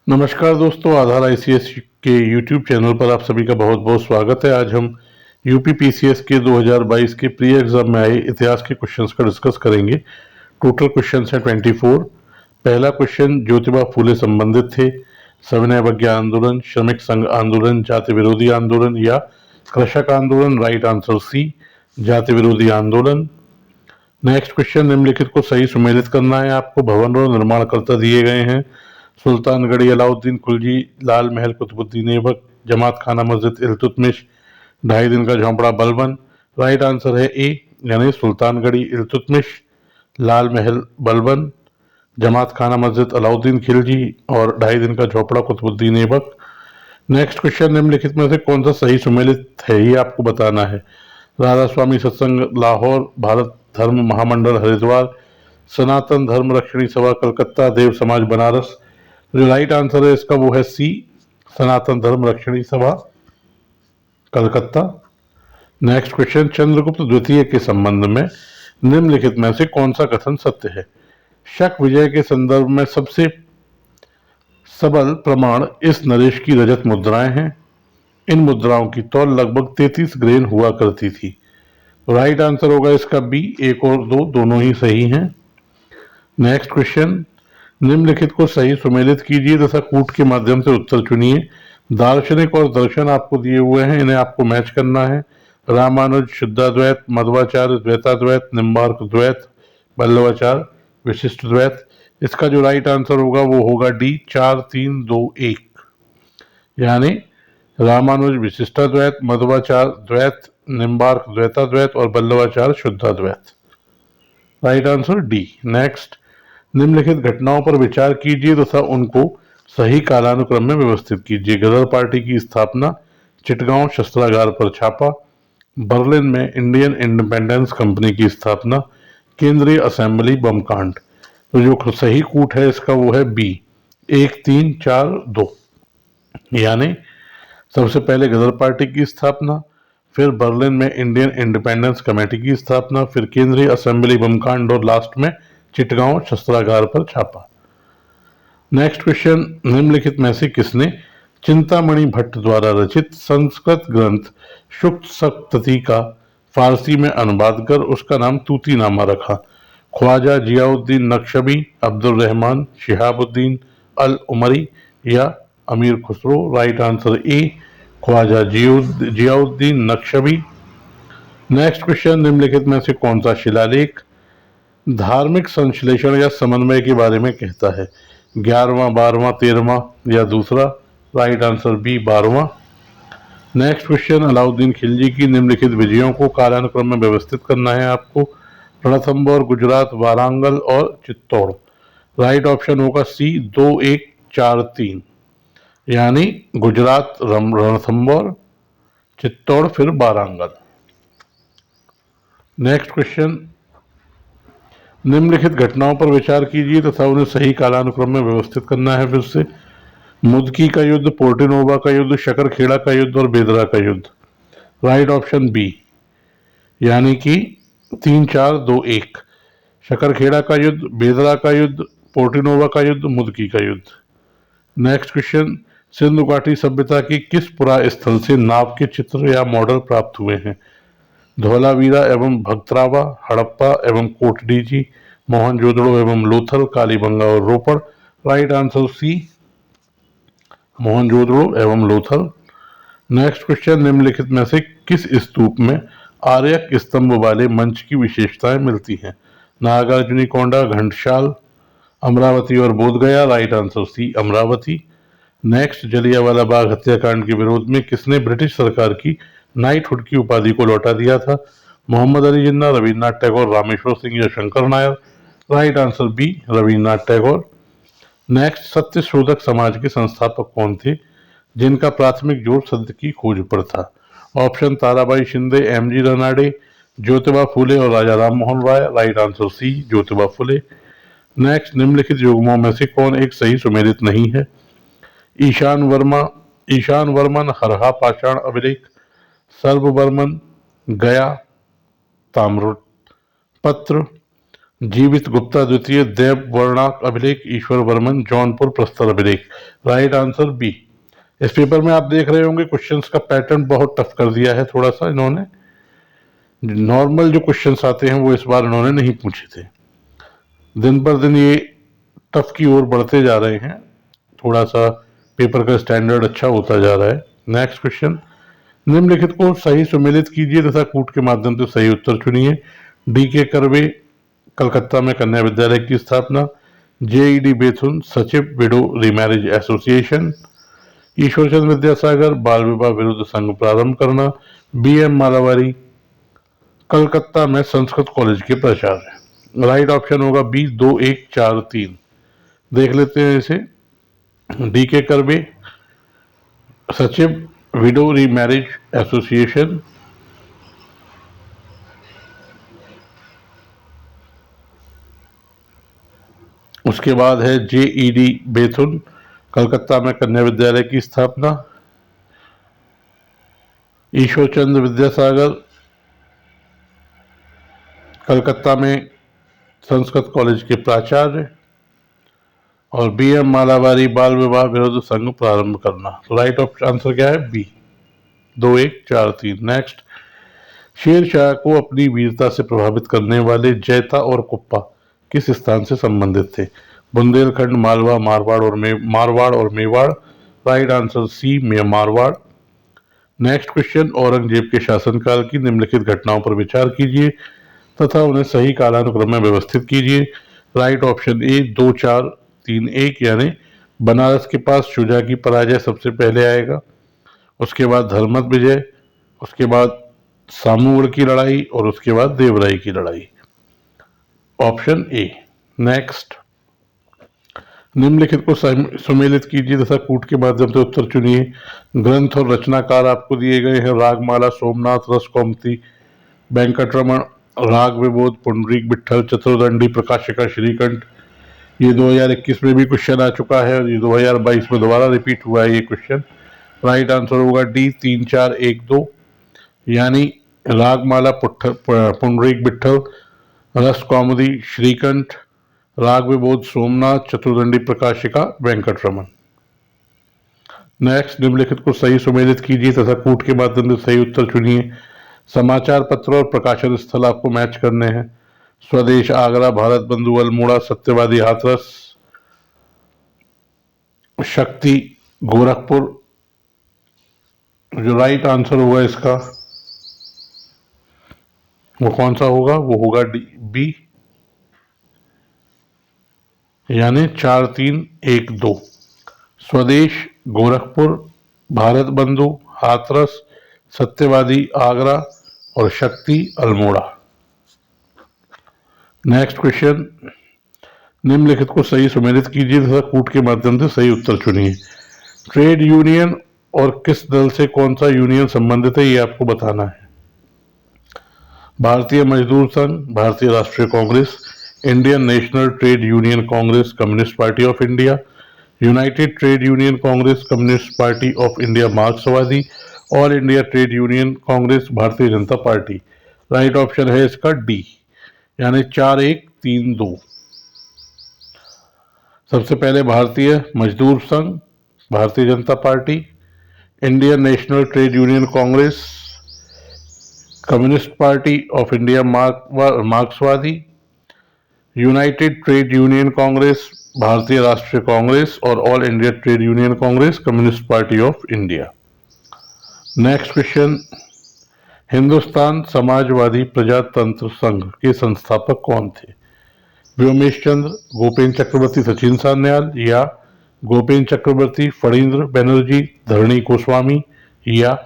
नमस्कार दोस्तों, आधार आईसीएस के यूट्यूब चैनल पर आप सभी का बहुत बहुत स्वागत है। आज हम यूपी पीसीएस के 2022 के प्री एग्जाम में आए इतिहास के क्वेश्चंस का डिस्कस करेंगे। टोटल क्वेश्चंस हैं 24। पहला क्वेश्चन ज्योतिबा फूले संबंधित थे। सविनय अवज्ञा आंदोलन, श्रमिक संघ आंदोलन, जाति विरोधी आंदोलन या कृषक आंदोलन। राइट आंसर सी, जाति विरोधी आंदोलन। नेक्स्ट क्वेश्चन, निम्नलिखित को सही सुमेलित करना है आपको। भवन और निर्माणकर्ता दिए गए हैं। सुल्तानगढ़ी अलाउद्दीन खिलजी, लाल महल कुतुबुद्दीन ऐबक, जमात खाना मस्जिद इल्तुतमिश, ढाई दिन का झोंपड़ा बलबन। राइट आंसर है ए, यानी सुल्तानगढ़ी इल्तुतमिश, लाल महल बलबन, जमात खाना मस्जिद अलाउद्दीन खिलजी और ढाई दिन का झोंपड़ा कुतुबुद्दीन ऐबक। नेक्स्ट क्वेश्चन, निम्नलिखित में से कौन सा सही सुमेलित है ये आपको बताना है। राधा स्वामी सत्संग लाहौर, भारत धर्म महामंडल हरिद्वार, सनातन धर्म रक्षणी सभा कलकत्ता, देव समाज बनारस। जो राइट आंसर है इसका वो है सी, सनातन धर्म रक्षणी सभा कलकत्ता। नेक्स्ट क्वेश्चन, चंद्रगुप्त द्वितीय के संबंध में निम्नलिखित में से कौन सा कथन सत्य है। शक विजय के संदर्भ में सबसे सबल प्रमाण इस नरेश की रजत मुद्राएं हैं। इन मुद्राओं की तौल लगभग 33 ग्रेन हुआ करती थी। राइट आंसर होगा इसका बी, एक और दो दोनों ही सही हैं। नेक्स्ट क्वेश्चन, निम्नलिखित को सही सुमेलित कीजिए तथा कूट के माध्यम से उत्तर चुनिए। दार्शनिक और दर्शन आपको दिए हुए हैं, इन्हें आपको मैच करना है। रामानुज शुद्धाद्वैत, मध्वाचार्य द्वैताद्वैत, निम्बार्क द्वैत, बल्लवाचार्य विशिष्ट द्वैत। इसका जो राइट आंसर होगा वो होगा डी, 4 3 2 1, यानी रामानुज विशिष्टाद्वैत, मध्वाचार्य द्वैत, निम्बार्क द्वैताद्वैत और बल्लवाचार्य शुद्धाद्वैत। Right answer D. नेक्स्ट, निम्नलिखित घटनाओं पर विचार कीजिए तथा उनको सही कालानुक्रम में व्यवस्थित कीजिए। गदर पार्टी की स्थापना, चिटगांव शस्त्रागार पर छापा, बर्लिन में इंडियन इंडिपेंडेंस कंपनी की स्थापना, केंद्रीय असेंबली बम कांड। तो जो सही कूट है इसका वो है बी, 1 3 4 2, यानी सबसे पहले गदर पार्टी की स्थापना, फिर बर्लिन में इंडियन इंडिपेंडेंस कमेटी की स्थापना, फिर केंद्रीय असेंबली बम कांड और लास्ट में चिटगांव शस्त्रागार पर छापा। नेक्स्ट क्वेश्चन, निम्नलिखित में से किसने चिंतामणि भट्ट द्वारा रचित संस्कृत ग्रंथ शुक्त सप्तती का फारसी में अनुवाद कर उसका नाम तूतीनामा रखा। ख्वाजा जियाउद्दीन नक्शबी, अब्दुल रहमान, शिहाबुद्दीन अल उमरी या Amir Khusro. Right answer A, Khwaja Ziauddin Nakhshabi. Next question, निम्नलिखित में से कौन सा शिलालेख धार्मिक संश्लेषण या समन्वय के बारे में कहता है। 11वां, 12वां, 13वां या दूसरा। राइट आंसर बी, 12वां। नेक्स्ट क्वेश्चन, अलाउद्दीन खिलजी की निम्नलिखित विजयों को कालानुक्रम में व्यवस्थित करना है आपको। रणथंबोर, गुजरात, वारांगल और चित्तौड़। राइट ऑप्शन होगा सी, 2 1 4 3, यानी गुजरात रणथंबोर, चित्तौड़ फिर वारांगल। नेक्स्ट क्वेश्चन, निम्नलिखित घटनाओं पर विचार कीजिए तथा उन्हें सही कालानुक्रम में व्यवस्थित करना है। फिर से मुदकी का युद्ध, पोर्टिनोवा का युद्ध, शकरखेड़ा का युद्ध और बेदरा का युद्ध। राइट ऑप्शन बी, यानी कि 3 4 2 1, शकरखेड़ा का युद्ध, बेदरा का युद्ध, पोर्टिनोवा का युद्ध, मुदकी का युद्ध। नेक्स्ट क्वेश्चन, सिंधु घाटी सभ्यता की किस पुरा स्थल से नाव के चित्र या मॉडल प्राप्त हुए हैं। धौलावीरा एवं भक्तरावा, हड़प्पा एवं कोटडीजी, मोहनजोदड़ो एवं लोथल, कालीबंगा और रोपड़। राइट आंसर सी, मोहनजोदड़ो एवं लोथल। नेक्स्ट क्वेश्चन, निम्नलिखित में से किस स्तूप में आर्यक स्तंभ वाले मंच की विशेषताएं मिलती हैं। नागार्जुनी कोंडा, घंटसाल, अमरावती और Bodhgaya. Right answer C, Amaravati. Next, Jallianwala Bagh हत्याकांड के विरोध में किसने ब्रिटिश सरकार की नाइटहुड की उपाधि को लौटा दिया था। मोहम्मद अली जिन्ना, रविन्द्रनाथ टैगोर, रामेश्वर सिंह या Shankar Nair. Right answer B, Rabindranath Tagore. Next, Satya Shodhak समाज के संस्थापक कौन थे जिनका प्राथमिक जोर सत्य की खोज पर था। ऑप्शन ताराबाई शिंदे, एमजी रनाडे, ज्योतिबा फूले और राजा राम मोहन राय। राइट आंसर सी, ज्योतिबा फूले। नेक्स्ट, निम्नलिखित युग्मों में से कौन एक सही सुमेलित नहीं है। ईशान वर्मन हरहा पाषाण अभिलेख, सर्ववर्मन गया ताम्रपत्र, जीवित गुप्ता द्वितीय, देव वर्णाक अभिलेख, ईश्वर वर्मन, जौनपुर प्रस्तर अभिलेख। Right answer B. इस पेपर में आप देख रहे होंगे क्वेश्चंस का पैटर्न बहुत टफ कर दिया है थोड़ा सा इन्होंने। नॉर्मल जो क्वेश्चंस आते हैं वो इस बार इन्होंने नहीं पूछे थे। दिन पर दिन ये टफ की ओर बढ़ते जा रहे हैं, थोड़ा सा पेपर का स्टैंडर्ड अच्छा होता जा रहा है। नेक्स्ट क्वेश्चन, निम्नलिखित को सही सुमेलित कीजिए तथा कूट के माध्यम से सही उत्तर चुनिए। डी के कर्वे, कलकत्ता में कन्या विद्यालय की स्थापना। जेईडी बेथुन, सचिव window remarriage association. Ishwar Chandra Vidyasagar, बाल विवाह विरुद्ध संघ प्रारंभ करना। बी एम मालावारी, कलकत्ता में संस्कृत कॉलेज के प्राचार्य। राइट ऑप्शन होगा बी, 2, 1, 4, 3। देख लेते हैं इसे। डी के कर्वे, सचिव विडो रीमैरिज एसोसिएशन। उसके बाद है जेईडी बेथुन, कलकत्ता में कन्या विद्यालय की स्थापना। ईश्वरचंद्र विद्यासागर, कलकत्ता में संस्कृत कॉलेज के प्राचार्य। और बी एम मालावारी, बाल विवाह विरुद्ध संघ प्रारंभ करना। तो राइट आंसर क्या है? बी, 2, 1, 4, 3। नेक्स्ट, शेर शाह को अपनी वीरता से प्रभावित करने वाले जैता और कुप्पा किस स्थान से संबंधित थे? बुंदेलखंड, मालवा, मारवाड़ और Mewar. Right answer C, Marwar. Next question, Aurangzeb के शासनकाल की निम्नलिखित घटनाओं पर विचार कीजिए तथा उन्हें सही कालानुक्रम में व्यवस्थित कीजिए। राइट ऑप्शन ए, 2, 4, 3, 1, यानी बनारस के पास शुजा की पराजय सबसे पहले आएगा, उसके बाद धर्मत विजय, उसके बाद सामूगढ़ की लड़ाई और उसके बाद देवराई की लड़ाई। Option A. नेक्स्ट, निम्नलिखित को सुमेलित कीजिए तथा कूट के माध्यम से उत्तर चुनिए। ग्रंथ और रचनाकार आपको दिए गए हैं। रागमाला, सोमनाथ, रस कौमुदी, वेंकटरमण, राग विबोध, पुंडरीक विठल, चतुर्दंडी, प्रकाशिका, श्रीकंठ। ये 2021 में भी क्वेश्चन आ चुका है और ये 2022 में दोबारा रिपीट हुआ है ये क्वेश्चन। राइट आंसर होगा डी, 3, 4, 1, 2, यानी रागमाला पुंडरीक विठल, रस कौमुदी श्रीकंठ, राग विबोध सोमनाथ, चतुर्दंडी प्रकाशिका वेंकटरमण। नेक्स्ट, निम्नलिखित को सही सुमेलित कीजिए तथा कूट के माध्यम से सही उत्तर चुनिए। समाचार पत्र और प्रकाशन स्थल आपको मैच करने हैं। स्वदेश आगरा, भारत बंधु अल्मोड़ा, सत्यवादी हाथरस, शक्ति गोरखपुर। जो राइट आंसर होगा इसका वो कौन सा होगा? वो होगा डी, बी, यानी 4, 3, 1, 2। स्वदेश गोरखपुर, भारत बंधु हाथरस, सत्यवादी आगरा और शक्ति अल्मोड़ा। नेक्स्ट क्वेश्चन, निम्नलिखित को सही सुमेलित कीजिए तथा कूट के माध्यम से सही उत्तर चुनिए। ट्रेड यूनियन और किस दल से कौन सा यूनियन संबंधित है ये आपको बताना है। भारतीय मजदूर Sangh, Bharatiya Rashtriya Congress, Indian National Trade Union Congress, Communist Party of India, United Trade Union Congress, Communist Party of India Marxvadi, All India Trade Union Congress, Bharatiya Janata party. Right option है इसका डी, यानी 4, 1, 3, 2। सबसे पहले भारतीय मजदूर संघ, भारतीय Janata party, Indian National Trade Union Congress, Communist Party of India मार्क्सवादी, United Trade Union Congress, भारतीय राष्ट्रीय कांग्रेस और all India Trade Union Congress, Communist Party of India. Next question, Hindustan Samajwadi प्रजातंत्र संघ के संस्थापक कौन थे? व्योमेश चंद्र, गोपेन चक्रवर्ती सचिन सान्याल, या गोपेन चक्रवर्ती फणींद्र बनर्जी धरणी गोस्वामी, या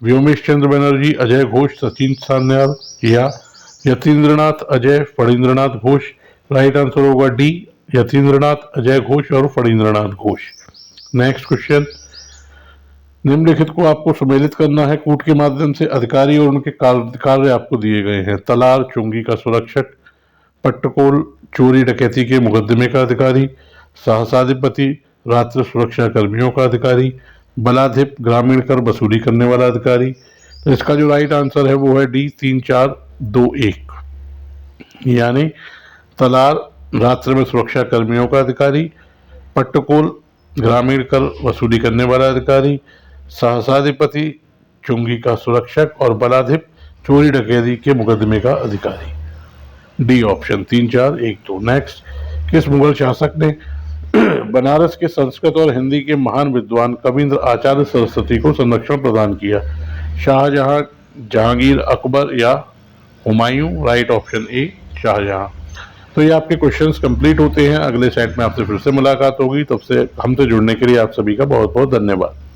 व्योमेश चंद्र बनर्जी अजय घोष सचिन सान्याल, या यतीन्द्रनाथ अजय फणींद्रनाथ घोष। राइट आंसर होगा डी, यतीन्द्रनाथ अजय घोष और फणींद्रनाथ घोष। नेक्स्ट क्वेश्चन, निम्नलिखित को आपको सुमेलित करना है कूट के माध्यम से। अधिकारी और उनके कार्य आपको दिए गए हैं। तलार चुंगी का सुरक्षक, पट्टकोल चोरी डकैती के मुकदमे का अधिकारी, सहसाधिपति रात्रि सुरक्षा कर्मियों का अधिकारी, बलाधिप ग्रामीण कर वसूली करने वाला अधिकारी। तो इसका जो राइट आंसर है वो है डी, 3, 4, 2, 1, यानी तलार रात्रि में सुरक्षा कर्मियों का अधिकारी, पट्टकोल ग्रामीण कर वसूली करने वाला अधिकारी, सहसाधिपति चुंगी का सुरक्षक और बलाधिप चोरी डकैती के मुकदमे का अधिकारी। D option 3, 4, 1, 2। नेक्स्ट, किस मुगल शासक ने बनारस के संस्कृत और हिंदी के महान विद्वान कविंद्र आचार्य सरस्वती को संरक्षण प्रदान किया? शाहजहां, जहांगीर, अकबर या Humayun? Right option A, Shahjahan. तो ये आपके क्वेश्चंस कंप्लीट होते हैं। अगले सेट में आपसे फिर से मुलाकात होगी। तब से हमसे जुड़ने के लिए आप सभी का बहुत बहुत धन्यवाद।